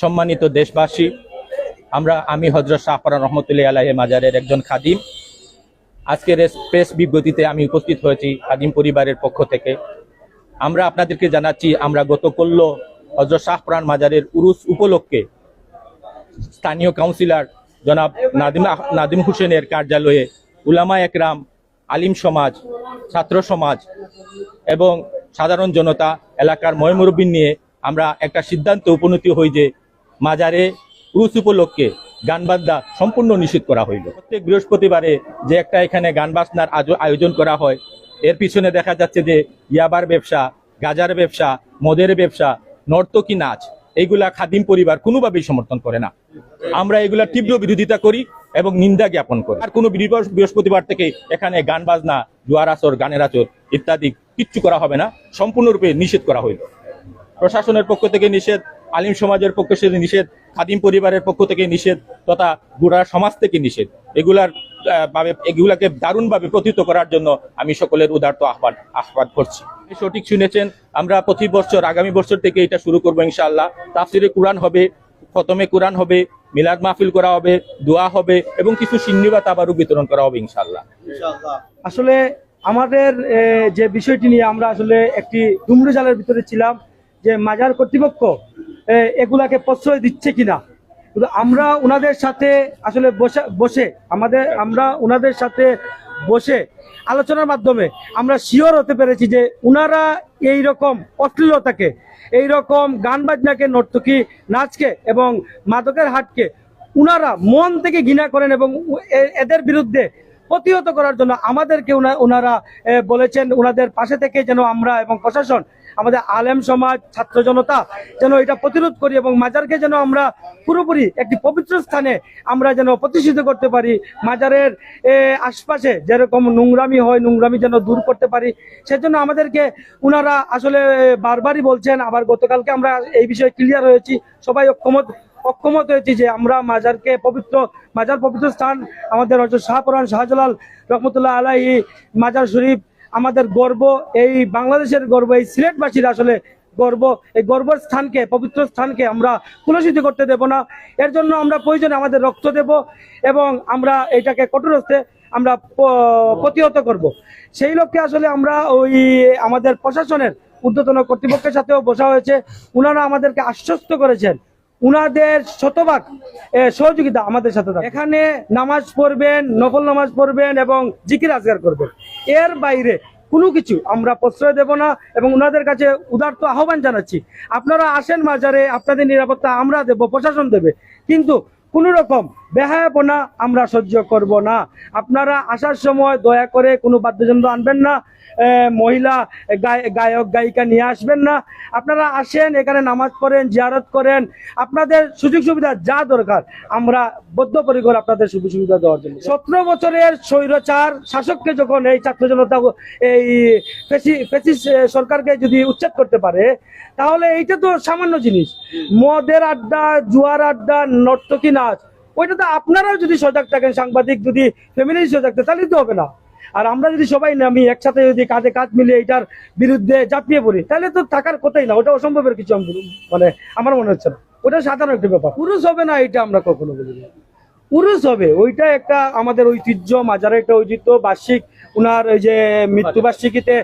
সম্মানিত দেশবাসী, আমি হযরত শাহপরান রহমতুল্লাহ আলাইহি মাজারের একজন খাদিম। আজকের প্রেস বিজ্ঞপ্তিতে আমি উপস্থিত হয়েছি খাদিম পরিবারের পক্ষ থেকে। আমরা আপনাদেরকে জানাচ্ছি, আমরা গতকাল হযরত শাহপরান মাজারের উরুস উপলক্ষে স্থানীয় কাউন্সিলর জনাব নাদিম হোসেনের কার্যালয়ে উলামা একরাম, আলিম সমাজ, ছাত্র সমাজ এবং সাধারণ জনতা, এলাকার ময়মুরব্বী নিয়ে আমরা একটা সিদ্ধান্ত উপনীত হই যে মাজারে উরুস উপলক্ষে গান বাজনা সম্পূর্ণ নিষিদ্ধ করা হইল। প্রত্যেক বৃহস্পতিবারে যে একটা এখানে গান বাজনার আয়োজন করা হয়, এর পিছনে দেখা যাচ্ছে যে ইয়াবার ব্যবসা, গাজার ব্যবসা, মদের ব্যবসা, নর্তকী নাচ, এইগুলা খাদিম পরিবার কোনোভাবেই সমর্থন করে না। আমরা এগুলা তীব্র বিরোধিতা করি এবং নিন্দা জ্ঞাপন করি। আর কোনো বৃহস্পতিবার থেকে এখানে গান বাজনা, জুয়ার আসর, গানের আসর ইত্যাদি কিচ্ছু করা হবে না, সম্পূর্ণরূপে নিষেধ করা হইল। প্রশাসনের পক্ষ থেকে নিষেধ, আলিম সমাজের পক্ষ থেকে নিষেধ, খাদিম পরিবারের পক্ষ থেকে নিষেধ, তথা গোড়া সমাজ থেকে নিষেধ। এগুলাকে দারুণভাবে প্রতিহত করার জন্য আমি সকলের উদারত আহ্বান করছি। সঠিক শুনেছেন, আমরা প্রতি বছর, আগামী বছর থেকে এটা শুরু করবো ইনশাআল্লাহ। তাফসিরে কুরআন হবে, খতমে কুরআন হবে, মিলাদ মাহফিল করা হবে, দোয়া হবে এবং কিছু সিন্নি বা তাবারুক বিতরণ করা হবে ইনশাআল্লাহ। আসলে আমাদের যে বিষয়টি নিয়ে আমরা আসলে একটি দুমড়ে জালের ভিতরে ছিলাম যে মাজার কর্তৃপক্ষ এগুলাকে প্রশ্রয় দিচ্ছে কিনা। কিন্তু আমরা ওনাদের সাথে আসলে ওনাদের সাথে বসে আলোচনার মাধ্যমে আমরা শিওর হতে পেরেছি যে ওনারা এই রকম অশ্লীলতাকে, এই রকম গান বাজনাকে, নর্তকী নাচকে এবং মাদকের হাটকে ওনারা মন থেকে ঘৃণা করেন এবং এদের বিরুদ্ধে প্রতিহত করার জন্য আমাদেরকে ওনারা বলেছেন ওনাদের পাশে থেকে যেন আমরা এবং প্রশাসন, আমাদের আলেম সমাজ, ছাত্র জনতা যেন এটা প্রতিরোধ করি এবং মাজারকে যেন আমরা পুরোপুরি একটি পবিত্র স্থানে আমরা যেন প্রতিষ্ঠিত করতে পারি। মাজারের আশপাশে যেরকম নোংরামি হয়, নোংরামি যেন দূর করতে পারি, সেজন্য আমাদেরকে ওনারা আসলে বারবারই বলছেন। আবার গতকালকে আমরা এই বিষয়ে ক্লিয়ার হয়েছি, সবাই অক্ষমত হয়েছি যে আমরা মাজার পবিত্র স্থান, আমাদের হযরত শাহপরান শাহজালাল রহমতুল্লাহ আলাইহি মাজার শরীফ আমাদের গর্ব, এই বাংলাদেশের গর্ব, এই সিলেটবাসীর আসলে গর্ব। এই গর্বের স্থানকে, পবিত্র স্থানকে আমরা কুলসিত করতে দেব না। এর জন্য আমরা প্রয়োজনে আমাদের রক্ত দেব এবং আমরা এটাকে কঠোর হস্তে আমরা প্রতিহত করব। সেই লক্ষ্যে আসলে আমরা আমাদের প্রশাসনের ঊর্ধ্বতন কর্তৃপক্ষের সাথেও বসা হয়েছে। ওনারা আমাদেরকে আশ্বস্ত করেছেন উনাদের শতভাগ সহযোগিতা আমাদের সাথে। এখানে নামাজ পড়বেন, নফল নামাজ পড়বেন এবং জিকির আজগার করবেন, এর বাইরে কোনো কিছু আমরা প্রশ্রয় দেব না এবং ওনাদের কাছে উদারত আহ্বান জানাচ্ছি, আপনারা আসেন মাজারে, আপনাদের নিরাপত্তা আমরা দেব, প্রশাসন দেবে, কিন্তু কোনো রকম বেহায়াপনা আমরা সহ্য করব না। আপনারা আসার সময় দয়া করে কোনো বাদ্যযন্ত্র আনবেন না, মহিলা গায়ক গায়িকা নিয়ে আসবেন না। আপনারা আসেন, এখানে নামাজ পড়েন, জিয়ারত করেন, আপনাদের সুযোগ সুবিধা যা দরকার আমরা বদ্ধপরিকর আপনাদের সুযোগ সুবিধা দেওয়ার জন্য। 17 বছরের স্বৈরাচার শাসককে যখন এই ছাত্র জনতা, এই ফ্যাসিস্ট সরকারকে যদি উচ্ছেদ করতে পারে, তাহলে এইটা তো সামান্য জিনিস। মদের আড্ডা, জুয়ার আড্ডা, নর্তকী নাচ, ওইটা তো আপনারাও যদি সজাগ থাকেন, সাংবাদিক যদি ফ্যামিলি সজাগ থাকে, তাহলে তো হবে না। আর আমরা যদি সবাই নামি একসাথে, যদি কাঁধে কাঁধ মিলে এটার বিরুদ্ধে ঝাঁপিয়ে পড়ি, তাহলে তো থাকার কথাই না। ওটা অসম্ভবের কিছু আমার মনে হচ্ছে না। ওটা সাধারণ একটা ব্যাপার। পুরুষ হবে না এটা আমরা কখনো বলি না। পুরুষ হবে, ওইটা একটা আমাদের ঐতিহ্য, মাজারের একটা ঐতিহ্য। বার্ষিক ওনার ওই যে মৃত্যুবার্ষিকীতে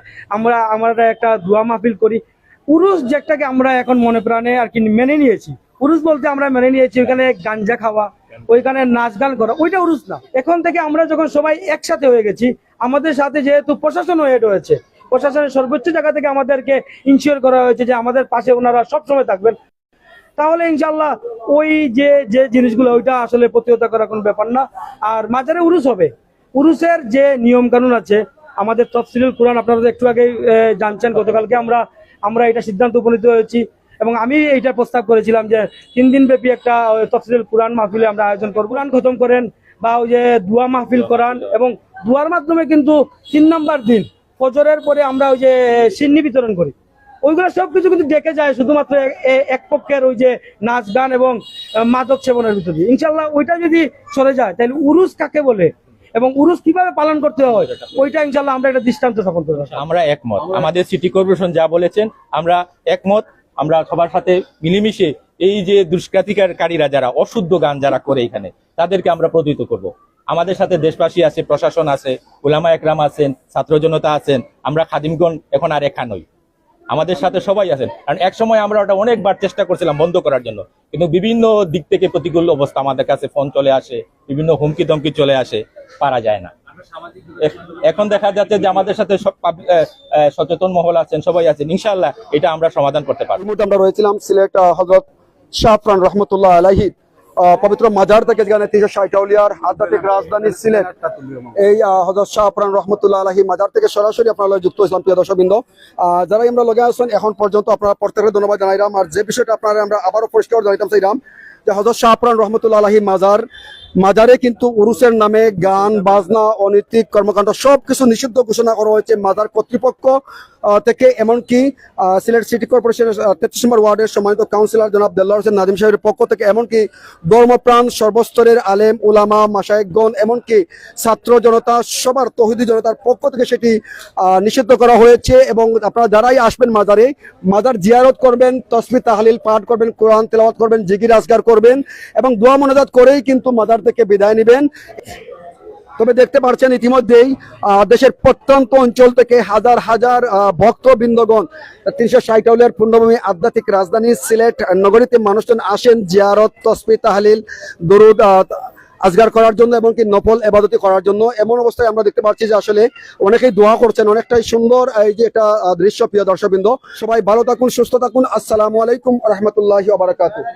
আমরা একটা দোয়া মাহফিল করি। পুরুষ যেটাকে আমরা এখন মনে প্রাণে আর কি মেনে নিয়েছি, পুরুষ বলতে আমরা মেনে নিয়েছি ওইখানে গাঞ্জা খাওয়া, ওইখানে নাচ গান করা, ওইটা পুরুষ না। এখন থেকে আমরা যখন সবাই একসাথে হয়ে গেছি, আমাদের সাথে যেহেতু প্রশাসন হেড হয়েছে, প্রশাসনের সর্বোচ্চ জায়গা থেকে আমাদেরকে ইনশিওর করা হয়েছে যে আমাদের পাশে ওনারা সবসময় থাকবেন, তাহলে ইনশাল্লাহ ওই যে জিনিসগুলো, ওইটা আসলে প্রতিহত করা কোনো ব্যাপার না। আর মাজারে উরুস হবে, উরুসের যে নিয়ম কানুন আছে, আমাদের তফসিলুল কুরআন আপনারা একটু আগেই জানছেন, গতকালকে আমরা এটা সিদ্ধান্ত উপনীত হয়েছি এবং আমি এইটা প্রস্তাব করেছিলাম যে 3 দিন ব্যাপী একটা তফসিলুল কুরআন মাহফিলে আমরা আয়োজন করব। কুরআন খতম করেন বা ওই যে দোয়া মাহফিল করান এবং দোয়ার মাধ্যমে কিন্তু 3 নম্বর দিন ফজরের পরে আমরা ওই যে সিন্নি বিতরণ করি। ওইগুলো সবকিছু কিন্তু ডেকে যায় শুধুমাত্র এক পক্ষের ওই যে নাচ গান এবং মাদক সেবনের ভিতরে। ইনশাল্লাহ ওইটা যদি সরে যায়, তাহলে উরুস কাকে বলে এবং উরুস কিভাবে পালন করতে হয়, ওইটা ইনশাল্লাহ আমরা একটা দৃষ্টান্ত স্থাপন করব। আমরা একমত, আমাদের সিটি কর্পোরেশন যা বলেছেন আমরা একমত। আমরা সবার সাথে মিলেমিশে এই যে দুষ্কৃতিকারীরা যারা অশুদ্ধ গান যারা করে এখানে, তাদেরকে আমরা প্রতিহত করব। আমাদের সাথে দেশবাসী আছে, প্রশাসন আছে, উলামা একরাম আছেন, ছাত্র জনতা আছেন, আমরা খাদিমগণ এখন আর একা নই, আমাদের সাথে সবাই আছেন। কারণ এক সময় আমরা ওটা অনেকবার চেষ্টা করছিলাম বন্ধ করার জন্য, কিন্তু বিভিন্ন দিক থেকে প্রতিকূল অবস্থা, আমাদের কাছে ফোন চলে আসে, বিভিন্ন হুমকি ধমকি চলে আসে, পারা যায় না। এখন দেখা যাচ্ছে যে আমাদের সাথে সব সচেতন মহল আছেন, সবাই আছেন, ইনশাআল্লাহ এটা আমরা সমাধান করতে পারবো। এই মুহূর্তে আমরা রয়েছিলাম সিলেট হযরত শাহ আফরান রহমতুল্লাহ আলাইহি পবিত্র মাজার থেকে, যেখানে 360 আউলিয়ার আধ্যাত্মিক রাজধানী সিলেট, এই হযরত শাহ আফরান রহমতুল্লাহ আলাইহি মাজার থেকে সরাসরি আপনারা যুক্ত ইসলাম প্রিয় দর্শকবৃন্দ, যারা আমরা লগে আছেন এখন পর্যন্ত আপনারা প্রত্যেকের ধন্যবাদ জানাইলাম। আর যে বিষয়টা আপনারা আমরা আবারও পরিষ্কার জানাইতাম চাইলাম যে হযরত শাহ আফরান রহমতুল্লাহ আলাইহি মাজারে কিন্তু উরুসের নামে গান বাজনা অনৈতিক কর্মকাণ্ড সবকিছু নিষিদ্ধ ঘোষণা করা হয়েছে মাজার কর্তৃপক্ষ থেকে। এমনকি সিলেট সিটি কর্পোরেশনের 33 নম্বর ওয়ার্ডের সম্মানিত কাউন্সিলর জনাব দেলোয়ার হোসেন নাদিম সাহেবের পক্ষ থেকে, এমনকি ধর্মপ্রাণ সর্বস্তরের আলেম উলামা মাশায়েখগণ, এমনকি ছাত্র জনতা, সবার তৌহিদি জনতার পক্ষ থেকে সেটি নিষিদ্ধ করা হয়েছে। এবং আপনারা যারাই আসবেন মাজারে, মাজার জিয়ারত করবেন, তসবিহ তাহলিল পাঠ করবেন, কোরআন তেলাওয়াত করবেন, জিকির আজগার করবেন এবং দোয়া মোনাজাত করেই কিন্তু মাজার থেকে বিদায় নেবেন। তবে দেখতে পাচ্ছেন ইতিমধ্যেই দেশের প্রত্যন্ত অঞ্চল থেকে হাজার হাজার ভক্তবৃন্দগণ 360 আউলিয়ার পূর্ণভূমি আধ্যাত্মিক রাজধানী সিলেট নগরীতে মানুষজন আসেন জিয়ারত, তসবিহ তাহলিল, দরুদ আজগার করার জন্য এবং কি নফল ইবাদতি করার জন্য। এমন অবস্থায় আমরা দেখতে পাচ্ছি যে আসলে অনেকেই দোয়া করছেন, অনেকটাই সুন্দর এই যে এটা দৃশ্য। প্রিয় দর্শকবৃন্দ, সবাই ভালো থাকুন, সুস্থ থাকুন। আসসালামু আলাইকুম ওয়া রাহমাতুল্লাহি ওয়া বারাকাতুহু।